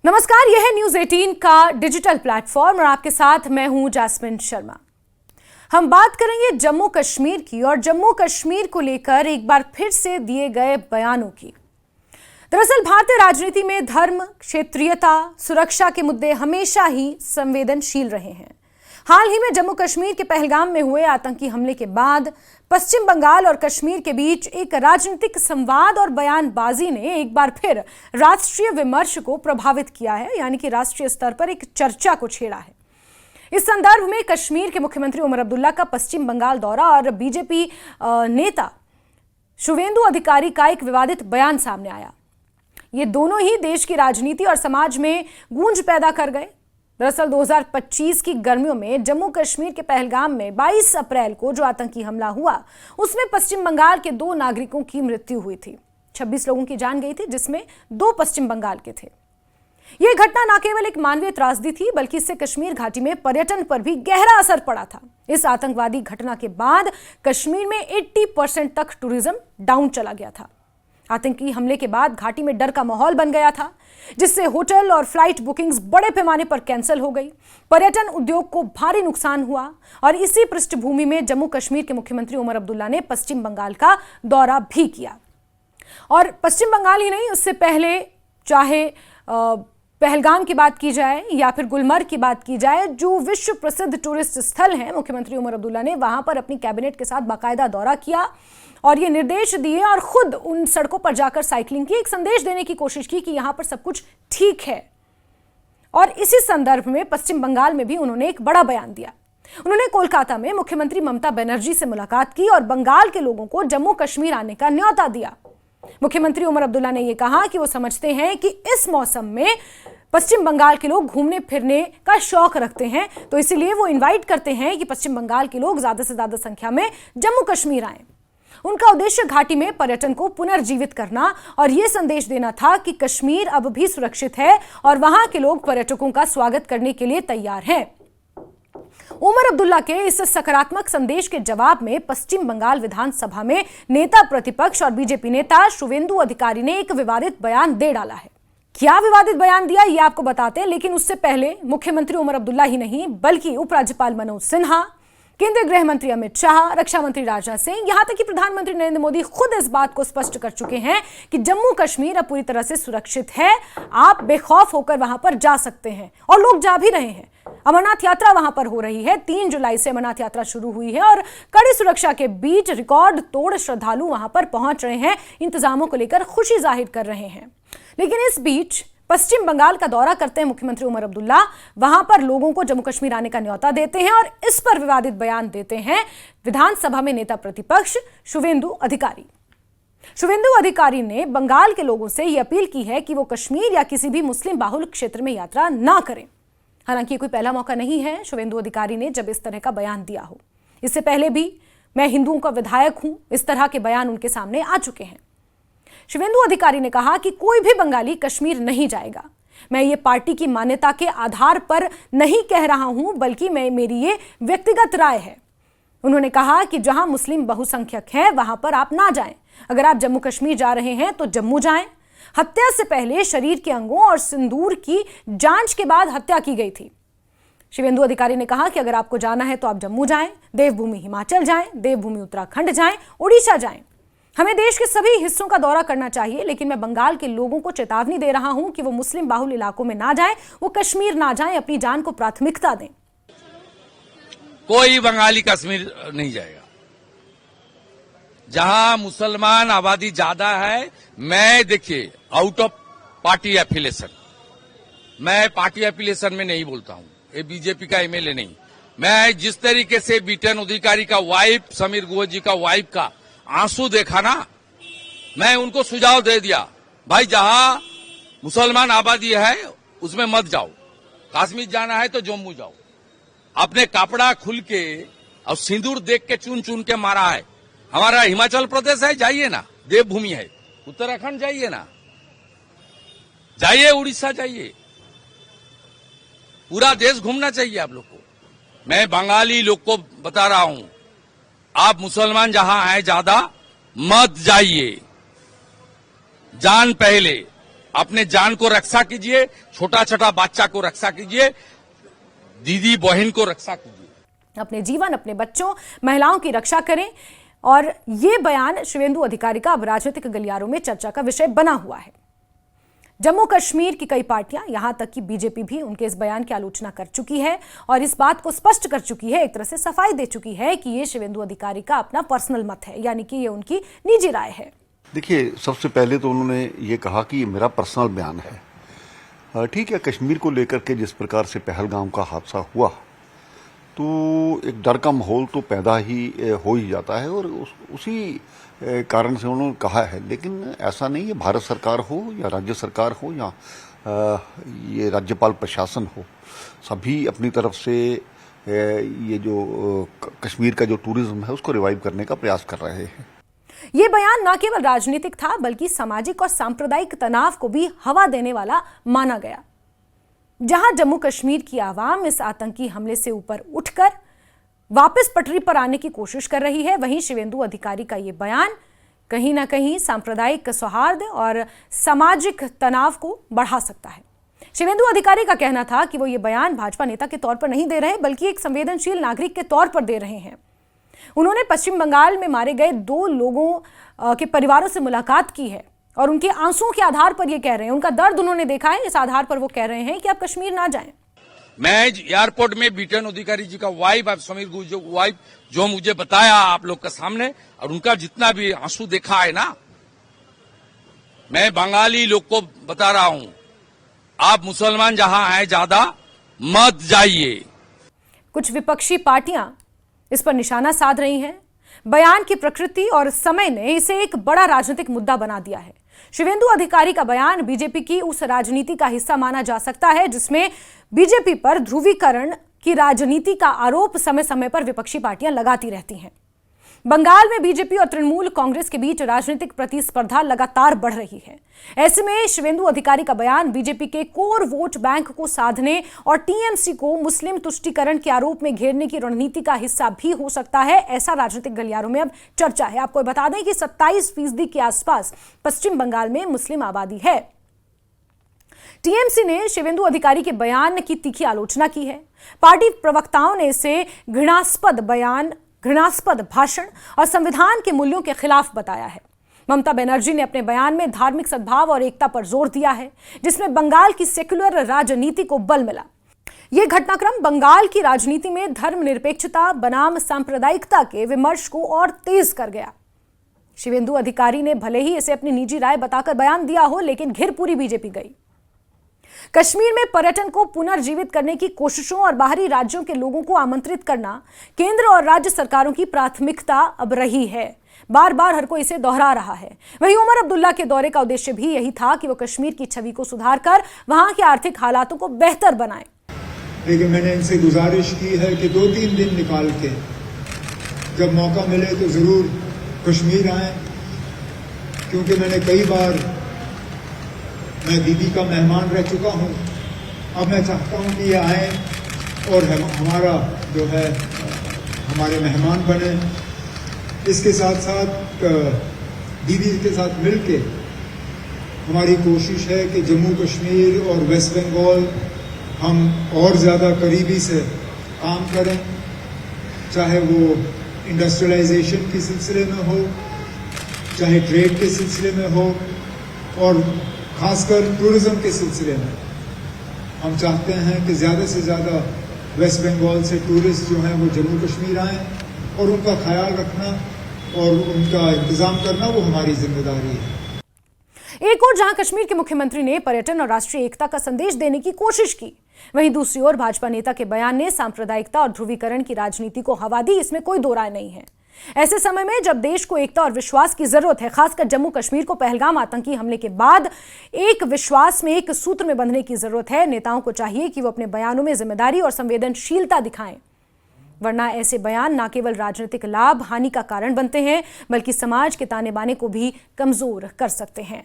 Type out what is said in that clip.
नमस्कार, यह है न्यूज 18 का डिजिटल प्लेटफॉर्म और आपके साथ मैं हूं जैस्मिन शर्मा। हम बात करेंगे जम्मू कश्मीर की और जम्मू कश्मीर को लेकर एक बार फिर से दिए गए बयानों की। दरअसल भारतीय राजनीति में धर्म, क्षेत्रीयता, सुरक्षा के मुद्दे हमेशा ही संवेदनशील रहे हैं। हाल ही में जम्मू कश्मीर के पहलगाम में हुए आतंकी हमले के बाद पश्चिम बंगाल और कश्मीर के बीच एक राजनीतिक संवाद और बयानबाजी ने एक बार फिर राष्ट्रीय विमर्श को प्रभावित किया है, यानी कि राष्ट्रीय स्तर पर एक चर्चा को छेड़ा है। इस संदर्भ में कश्मीर के मुख्यमंत्री उमर अब्दुल्ला का पश्चिम बंगाल दौरा और बीजेपी नेता शुवेंदु अधिकारी का एक विवादित बयान सामने आया। ये दोनों ही देश की राजनीति और समाज में गूंज पैदा कर गए। दरअसल 2025 की गर्मियों में जम्मू कश्मीर के पहलगाम में 22 अप्रैल को जो आतंकी हमला हुआ, उसमें पश्चिम बंगाल के 2 नागरिकों की मृत्यु हुई थी। 26 लोगों की जान गई थी, जिसमें 2 पश्चिम बंगाल के थे। यह घटना न केवल एक मानवीय त्रासदी थी, बल्कि इससे कश्मीर घाटी में पर्यटन पर भी गहरा असर पड़ा था। इस आतंकवादी घटना के बाद कश्मीर में 80% तक टूरिज्म डाउन चला गया था। आतंकी हमले के बाद घाटी में डर का माहौल बन गया था, जिससे होटल और फ्लाइट बुकिंग्स बड़े पैमाने पर कैंसिल हो गई। पर्यटन उद्योग को भारी नुकसान हुआ और इसी पृष्ठभूमि में जम्मू कश्मीर के मुख्यमंत्री उमर अब्दुल्ला ने पश्चिम बंगाल का दौरा भी किया। और पश्चिम बंगाल ही नहीं, उससे पहले चाहे पहलगाम की बात की जाए या फिर गुलमर्ग की बात की जाए, जो विश्व प्रसिद्ध टूरिस्ट स्थल हैं, मुख्यमंत्री उमर अब्दुल्ला ने वहां पर अपनी कैबिनेट के साथ बाकायदा दौरा किया और ये निर्देश दिए और खुद उन सड़कों पर जाकर साइकिलिंग की, एक संदेश देने की कोशिश की कि यहां पर सब कुछ ठीक है। और इसी संदर्भ में पश्चिम बंगाल में भी उन्होंने एक बड़ा बयान दिया। उन्होंने कोलकाता में मुख्यमंत्री ममता बनर्जी से मुलाकात की और बंगाल के लोगों को जम्मू कश्मीर आने का न्योता दिया। मुख्यमंत्री उमर अब्दुल्ला ने यह कहा कि वो समझते हैं कि इस मौसम में पश्चिम बंगाल के लोग घूमने फिरने का शौक रखते हैं, तो इसीलिए वो इनवाइट करते हैं कि पश्चिम बंगाल के लोग ज्यादा से ज्यादा संख्या में जम्मू कश्मीर आए। उनका उद्देश्य घाटी में पर्यटन को पुनर्जीवित करना और यह संदेश देना था कि कश्मीर अब भी सुरक्षित है और वहां के लोग पर्यटकों का स्वागत करने के लिए तैयार हैं। उमर अब्दुल्ला के इस सकारात्मक संदेश के जवाब में पश्चिम बंगाल विधानसभा में नेता प्रतिपक्ष और बीजेपी नेता शुवेंदु अधिकारी ने एक विवादित बयान दे डाला है। क्या विवादित बयान दिया, ये आपको बताते हैं, लेकिन उससे पहले मुख्यमंत्री उमर अब्दुल्ला ही नहीं, बल्कि उपराज्यपाल मनोज सिन्हा, केंद्रीय गृह मंत्री अमित शाह, रक्षा मंत्री राजनाथ सिंह, यहां तक कि प्रधानमंत्री नरेंद्र मोदी खुद इस बात को स्पष्ट कर चुके हैं कि जम्मू कश्मीर अब पूरी तरह से सुरक्षित है। आप बेखौफ होकर वहां पर जा सकते हैं और लोग जा भी रहे हैं। अमरनाथ यात्रा वहां पर हो रही है। 3 जुलाई से अमरनाथ यात्रा शुरू हुई है और कड़ी सुरक्षा के बीच रिकॉर्ड तोड़ श्रद्धालु वहां पर पहुंच रहे हैं, इंतजामों को लेकर खुशी जाहिर कर रहे हैं। लेकिन इस बीच पश्चिम बंगाल का दौरा करते हैं मुख्यमंत्री उमर अब्दुल्ला, वहां पर लोगों को जम्मू कश्मीर आने का न्योता देते हैं और इस पर विवादित बयान देते हैं विधानसभा में नेता प्रतिपक्ष शुवेंदु अधिकारी। शुवेंदु अधिकारी ने बंगाल के लोगों से यह अपील की है कि वो कश्मीर या किसी भी मुस्लिम बाहुल क्षेत्र में यात्रा ना करें। हालांकि कोई पहला मौका नहीं है शुवेंदु अधिकारी ने जब इस तरह का बयान दिया हो। इससे पहले भी मैं हिंदुओं का विधायक हूं, इस तरह के बयान उनके सामने आ चुके हैं। शुवेंदु अधिकारी ने कहा कि कोई भी बंगाली कश्मीर नहीं जाएगा। मैं ये पार्टी की मान्यता के आधार पर नहीं कह रहा हूं, बल्कि मेरी ये व्यक्तिगत राय है। उन्होंने कहा कि जहां मुस्लिम बहुसंख्यक हैं वहां पर आप ना जाएं। अगर आप जम्मू कश्मीर जा रहे हैं तो जम्मू जाएं। हत्या से पहले शरीर के अंगों और सिंदूर की जांच के बाद हत्या की गई थी। शुवेंदु अधिकारी ने कहा कि अगर आपको जाना है तो आप जम्मू जाएं, देवभूमि हिमाचल जाएं, देवभूमि उत्तराखंड जाएं, उड़ीसा जाएं। हमें देश के सभी हिस्सों का दौरा करना चाहिए, लेकिन मैं बंगाल के लोगों को चेतावनी दे रहा हूं कि वो मुस्लिम बाहुल इलाकों में ना जाएं, वो कश्मीर ना जाएं, अपनी जान को प्राथमिकता दें। कोई बंगाली कश्मीर नहीं जाएगा। जहां मुसलमान आबादी ज्यादा है, मैं देखिए आउट ऑफ पार्टी एफिलिएशन, मैं पार्टी एफिलिएशन में नहीं बोलता हूं, ये बीजेपी का एमएलए नहीं। मैं जिस तरीके से बीटन अधिकारी का वाइफ, समीर गुह जी का वाइफ का आंसू देखा ना, मैं उनको सुझाव दे दिया, भाई जहां मुसलमान आबादी है उसमें मत जाओ। कश्मीर जाना है तो जम्मू जाओ। अपने कपड़ा खुल के और सिंदूर देख के चुन चुन के मारा है। हमारा हिमाचल प्रदेश है, जाइए ना, देवभूमि है। उत्तराखंड जाइए ना, जाइए, उड़ीसा जाइए, पूरा देश घूमना चाहिए आप लोग को। मैं बंगाली लोग को बता रहा हूं, आप मुसलमान जहां हैं ज्यादा मत जाइए। जान पहले, अपने जान को रक्षा कीजिए, छोटा छोटा बच्चा को रक्षा कीजिए, दीदी बहन को रक्षा कीजिए। अपने जीवन, अपने बच्चों, महिलाओं की रक्षा करें। और ये बयान शिवेंदु अधिकारी का अब राजनीतिक गलियारों में चर्चा का विषय बना हुआ है। जम्मू कश्मीर की कई पार्टियां, यहां तक कि बीजेपी भी उनके इस बयान की आलोचना कर चुकी है और इस बात को स्पष्ट कर चुकी है, एक तरह से सफाई दे चुकी है कि ये शिवेंदु अधिकारी का अपना पर्सनल मत है, यानी कि ये उनकी निजी राय है। देखिए, सबसे पहले तो उन्होंने ये कहा कि ये मेरा पर्सनल बयान है। ठीक है, कश्मीर को लेकर के जिस प्रकार से पहलगाम का हादसा हुआ तो एक डर का माहौल तो पैदा ही हो ही जाता है और उसी कारण से उन्होंने कहा है। लेकिन ऐसा नहीं है, भारत सरकार हो या राज्य सरकार हो या ये राज्यपाल प्रशासन हो, सभी अपनी तरफ से ये जो कश्मीर का जो टूरिज्म है उसको रिवाइव करने का प्रयास कर रहे हैं। ये बयान न केवल राजनीतिक था बल्कि सामाजिक और सांप्रदायिक तनाव को भी हवा देने वाला माना गया। जहां जम्मू कश्मीर की आवाम इस आतंकी हमले से ऊपर उठकर वापस पटरी पर आने की कोशिश कर रही है, वहीं शिवेंदु अधिकारी का ये बयान कहीं ना कहीं सांप्रदायिक सौहार्द और सामाजिक तनाव को बढ़ा सकता है। शिवेंदु अधिकारी का कहना था कि वो ये बयान भाजपा नेता के तौर पर नहीं दे रहे बल्कि एक संवेदनशील नागरिक के तौर पर दे रहे हैं। उन्होंने पश्चिम बंगाल में मारे गए 2 लोगों के परिवारों से मुलाकात की है और उनके आंसुओं के आधार पर ये कह रहे हैं, उनका दर्द उन्होंने देखा है, इस आधार पर वो कह रहे हैं कि आप कश्मीर ना जाएं। मैं एयरपोर्ट में बीटन अधिकारी जी का वाइफ, समीर गुर्जर वाइफ, जो मुझे बताया आप लोग के सामने, और उनका जितना भी आंसू देखा है ना, मैं बंगाली लोग को बता रहा हूं, आप मुसलमान जहां हैं ज्यादा मत जाइए। कुछ विपक्षी पार्टियां इस पर निशाना साध रही हैं। बयान की प्रकृति और समय ने इसे एक बड़ा राजनीतिक मुद्दा बना दिया है। शिवेंदु अधिकारी का बयान बीजेपी की उस राजनीति का हिस्सा माना जा सकता है जिसमें बीजेपी पर ध्रुवीकरण की राजनीति का आरोप समय समय पर विपक्षी पार्टियां लगाती रहती हैं। बंगाल में बीजेपी और तृणमूल कांग्रेस के बीच राजनीतिक प्रतिस्पर्धा लगातार बढ़ रही है। ऐसे में शिवेंदु अधिकारी का बयान बीजेपी के कोर वोट बैंक को साधने और टीएमसी को मुस्लिम तुष्टीकरण के आरोप में घेरने की रणनीति का हिस्सा भी हो सकता है, ऐसा राजनीतिक गलियारों में अब चर्चा है। आपको बता दें कि 27% के आसपास पश्चिम बंगाल में मुस्लिम आबादी है। टीएमसी ने शिवेंदु अधिकारी के बयान की तीखी आलोचना की है। पार्टी प्रवक्ताओं ने इसे घृणास्पद बयान, घृणास्पद भाषण और संविधान के मूल्यों के खिलाफ बताया है। ममता बनर्जी ने अपने बयान में धार्मिक सद्भाव और एकता पर जोर दिया है, जिसमें बंगाल की सेक्युलर राजनीति को बल मिला। यह घटनाक्रम बंगाल की राजनीति में धर्मनिरपेक्षता बनाम सांप्रदायिकता के विमर्श को और तेज कर गया। शिवेंदु अधिकारी ने भले ही इसे अपनी निजी राय बताकर बयान दिया हो, लेकिन घिर पूरी बीजेपी गई। कश्मीर में पर्यटन को पुनर्जीवित करने की कोशिशों और बाहरी राज्यों के लोगों को आमंत्रित करना केंद्र और राज्य सरकारों की प्राथमिकता अब रही है। बार बार हर कोई इसे दोहरा रहा है। वहीं उमर अब्दुल्ला के दौरे का उद्देश्य भी यही था कि वो कश्मीर की छवि को सुधार कर वहां के आर्थिक हालातों को बेहतर बनाए। लेकिन मैंने इनसे गुजारिश की है कि 2-3 दिन निकाल के जब मौका मिले तो जरूर कश्मीर आए, क्योंकि मैंने कई बार मैं दीदी का मेहमान रह चुका हूँ। अब मैं चाहता हूँ कि ये आए और हमारा जो है हमारे मेहमान बने। इसके साथ साथ दीदी के साथ मिलके हमारी कोशिश है कि जम्मू कश्मीर और वेस्ट बंगाल हम और ज़्यादा करीबी से काम करें, चाहे वो इंडस्ट्रियलाइजेशन के सिलसिले में हो, चाहे ट्रेड के सिलसिले में हो, और खासकर टूरिज्म के सिलसिले में। हम चाहते हैं कि ज़्यादा से ज़्यादा वेस्ट बंगाल से टूरिस्ट जो हैं वो जम्मू कश्मीर आएँ और उनका ख्याल रखना और उनका इंतज़ाम करना वो हमारी जिम्मेदारी है। एक और जहां कश्मीर के मुख्यमंत्री ने पर्यटन और राष्ट्रीय एकता का संदेश देने की कोशिश की, वहीं दूसरी ओर भाजपा नेता के बयान ने सांप्रदायिकता और ध्रुवीकरण की राजनीति को हवा दी, इसमें कोई दो राय नहीं है। ऐसे समय में जब देश को एकता और विश्वास की जरूरत है, खासकर जम्मू कश्मीर को पहलगाम आतंकी हमले के बाद एक विश्वास में, एक सूत्र में बंधने की जरूरत है। नेताओं को चाहिए कि वो अपने बयानों में जिम्मेदारी और संवेदनशीलता दिखाएं, वरना ऐसे बयान न केवल राजनीतिक लाभ हानि का कारण बनते हैं बल्कि समाज के ताने बाने को भी कमजोर कर सकते हैं।